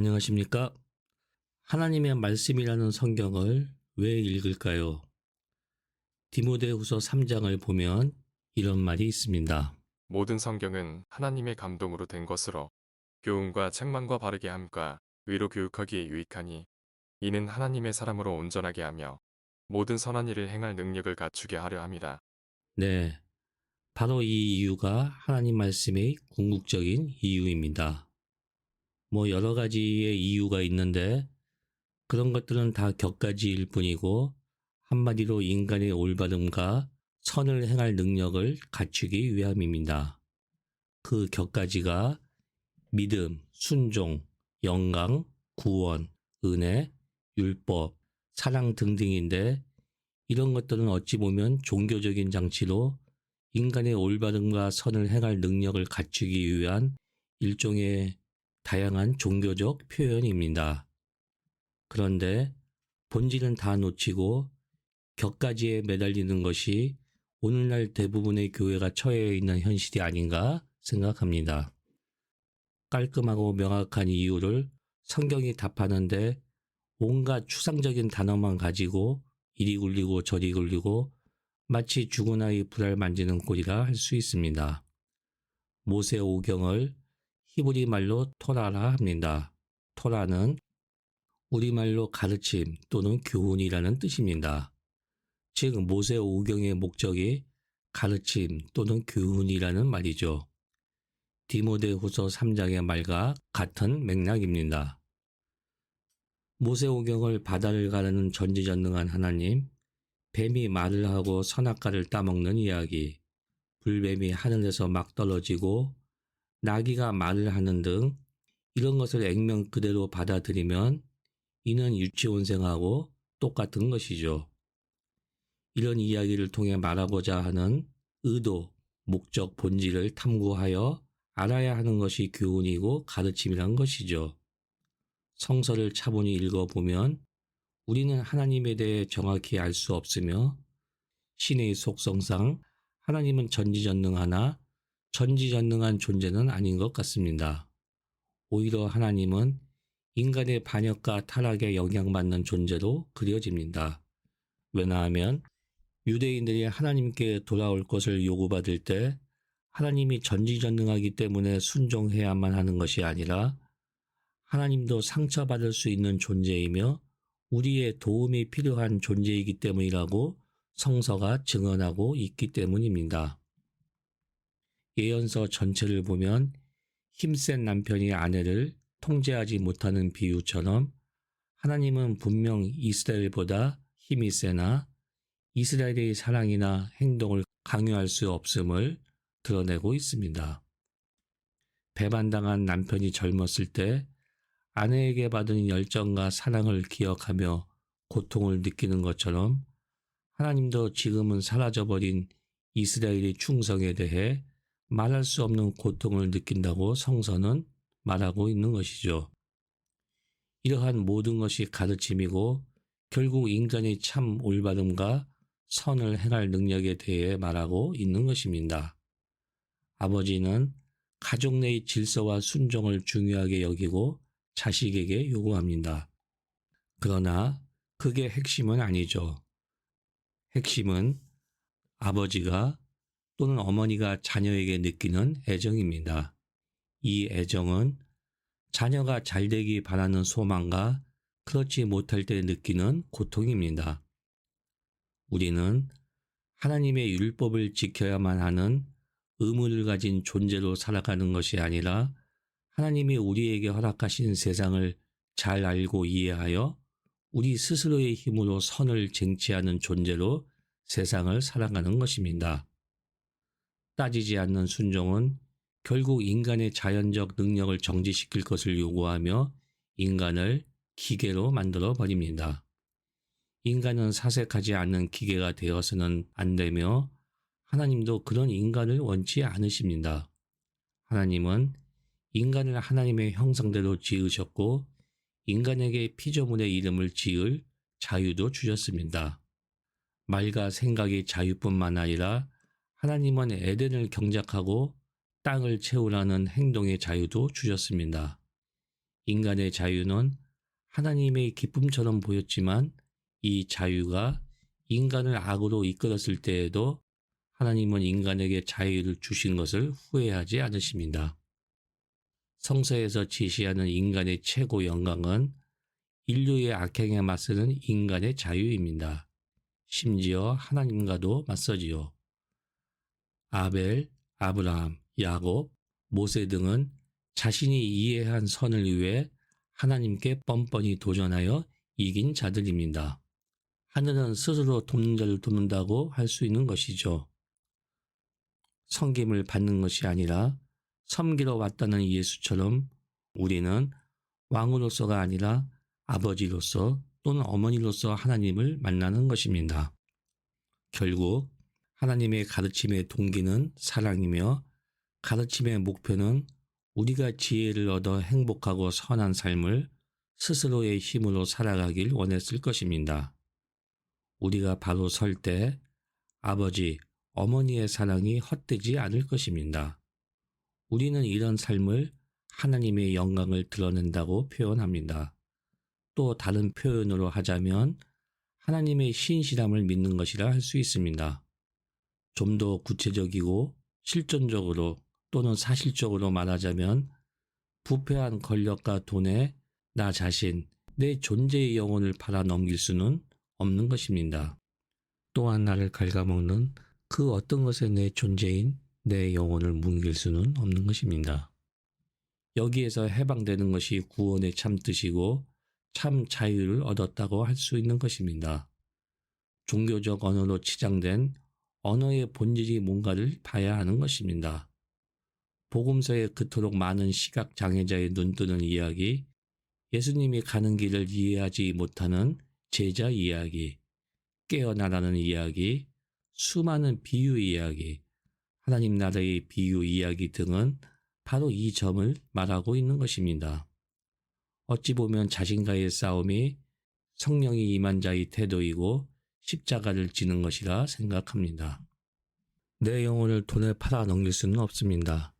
안녕하십니까? 하나님의 말씀이라는 성경을 왜 읽을까요? 디모데후서 3장을 보면 이런 말이 있습니다. 모든 성경은 하나님의 감동으로 된 것으로 교훈과 책망과 바르게 함과 의로 교육하기에 유익하니 이는 하나님의 사람으로 온전하게 하며 모든 선한 일을 행할 능력을 갖추게 하려 함이라. 네, 바로 이 이유가 하나님 말씀의 궁극적인 이유입니다. 여러 가지의 이유가 있는데 그런 것들은 다 격가지일 뿐이고 한마디로 인간의 올바름과 선을 행할 능력을 갖추기 위함입니다. 그 격가지가 믿음, 순종, 영광, 구원, 은혜, 율법, 사랑 등등인데 이런 것들은 어찌 보면 종교적인 장치로 인간의 올바름과 선을 행할 능력을 갖추기 위한 일종의 다양한 종교적 표현입니다. 그런데 본질은 다 놓치고 격가지에 매달리는 것이 오늘날 대부분의 교회가 처해 있는 현실이 아닌가 생각합니다. 깔끔하고 명확한 이유를 성경이 답하는데 온갖 추상적인 단어만 가지고 이리 굴리고 저리 굴리고 마치 죽은 아이 불알 만지는 꼴이라 할 수 있습니다. 모세 오경을 히브리 말로 토라라 합니다. 토라는 우리말로 가르침 또는 교훈이라는 뜻입니다. 즉 모세 오경의 목적이 가르침 또는 교훈이라는 말이죠. 디모데후서 3장의 말과 같은 맥락입니다. 모세오경을 바다를 가르는 전지전능한 하나님, 뱀이 말을 하고 선악과를 따먹는 이야기, 불뱀이 하늘에서 막 떨어지고 나귀가 말을 하는 등 이런 것을 액면 그대로 받아들이면 이는 유치원생하고 똑같은 것이죠. 이런 이야기를 통해 말하고자 하는 의도, 목적, 본질을 탐구하여 알아야 하는 것이 교훈이고 가르침이란 것이죠. 성서를 차분히 읽어보면 우리는 하나님에 대해 정확히 알 수 없으며 신의 속성상 하나님은 전지전능하나 전지전능한 존재는 아닌 것 같습니다. 오히려 하나님은 인간의 반역과 타락에 영향받는 존재로 그려집니다. 왜냐하면 유대인들이 하나님께 돌아올 것을 요구받을 때 하나님이 전지전능하기 때문에 순종해야만 하는 것이 아니라 하나님도 상처받을 수 있는 존재이며 우리의 도움이 필요한 존재이기 때문이라고 성서가 증언하고 있기 때문입니다. 예언서 전체를 보면 힘센 남편이 아내를 통제하지 못하는 비유처럼 하나님은 분명 이스라엘보다 힘이 세나 이스라엘의 사랑이나 행동을 강요할 수 없음을 드러내고 있습니다. 배반당한 남편이 젊었을 때 아내에게 받은 열정과 사랑을 기억하며 고통을 느끼는 것처럼 하나님도 지금은 사라져버린 이스라엘의 충성에 대해 말할 수 없는 고통을 느낀다고 성서는 말하고 있는 것이죠. 이러한 모든 것이 가르침이고 결국 인간의 참 올바름과 선을 행할 능력에 대해 말하고 있는 것입니다. 아버지는 가족 내의 질서와 순종을 중요하게 여기고 자식에게 요구합니다. 그러나 그게 핵심은 아니죠. 핵심은 아버지가 또는 어머니가 자녀에게 느끼는 애정입니다. 이 애정은 자녀가 잘되기 바라는 소망과 그렇지 못할 때 느끼는 고통입니다. 우리는 하나님의 율법을 지켜야만 하는 의무를 가진 존재로 살아가는 것이 아니라 하나님이 우리에게 허락하신 세상을 잘 알고 이해하여 우리 스스로의 힘으로 선을 쟁취하는 존재로 세상을 살아가는 것입니다. 따지지 않는 순종은 결국 인간의 자연적 능력을 정지시킬 것을 요구하며 인간을 기계로 만들어 버립니다. 인간은 사색하지 않는 기계가 되어서는 안 되며 하나님도 그런 인간을 원치 않으십니다. 하나님은 인간을 하나님의 형상대로 지으셨고 인간에게 피조물의 이름을 지을 자유도 주셨습니다. 말과 생각의 자유뿐만 아니라 하나님은 에덴을 경작하고 땅을 채우라는 행동의 자유도 주셨습니다. 인간의 자유는 하나님의 기쁨처럼 보였지만 이 자유가 인간을 악으로 이끌었을 때에도 하나님은 인간에게 자유를 주신 것을 후회하지 않으십니다. 성서에서 제시하는 인간의 최고 영광은 인류의 악행에 맞서는 인간의 자유입니다. 심지어 하나님과도 맞서지요. 아벨, 아브라함, 야곱, 모세 등은 자신이 이해한 선을 위해 하나님께 뻔뻔히 도전하여 이긴 자들입니다. 하늘은 스스로 돕는 자를 돕는다고 할 수 있는 것이죠. 섬김을 받는 것이 아니라 섬기러 왔다는 예수처럼 우리는 왕으로서가 아니라 아버지로서 또는 어머니로서 하나님을 만나는 것입니다. 결국 하나님의 가르침의 동기는 사랑이며 가르침의 목표는 우리가 지혜를 얻어 행복하고 선한 삶을 스스로의 힘으로 살아가길 원했을 것입니다. 우리가 바로 설 때 아버지, 어머니의 사랑이 헛되지 않을 것입니다. 우리는 이런 삶을 하나님의 영광을 드러낸다고 표현합니다. 또 다른 표현으로 하자면 하나님의 신실함을 믿는 것이라 할 수 있습니다. 좀 더 구체적이고 실존적으로 또는 사실적으로 말하자면 부패한 권력과 돈에 나 자신, 내 존재의 영혼을 팔아 넘길 수는 없는 것입니다. 또한 나를 갉아먹는 그 어떤 것에 내 존재인 내 영혼을 뭉길 수는 없는 것입니다. 여기에서 해방되는 것이 구원의 참 뜻이고 참 자유를 얻었다고 할 수 있는 것입니다. 종교적 언어로 치장된 언어의 본질이 뭔가를 봐야 하는 것입니다. 복음서에 그토록 많은 시각장애자의 눈뜨는 이야기, 예수님이 가는 길을 이해하지 못하는 제자 이야기, 깨어나라는 이야기, 수많은 비유 이야기, 하나님 나라의 비유 이야기 등은 바로 이 점을 말하고 있는 것입니다. 어찌 보면 자신과의 싸움이 성령이 임한 자의 태도이고 십자가를 지는 것이라 생각합니다. 내 영혼을 돈에 팔아 넘길 수는 없습니다.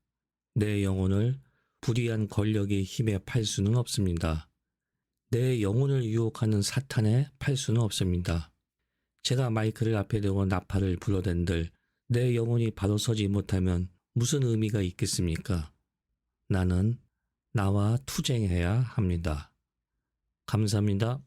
내 영혼을 불의한 권력의 힘에 팔 수는 없습니다. 내 영혼을 유혹하는 사탄에 팔 수는 없습니다. 제가 마이크를 앞에 대고 나팔을 불어댄들 내 영혼이 바로 서지 못하면 무슨 의미가 있겠습니까? 나는 나와 투쟁해야 합니다. 감사합니다.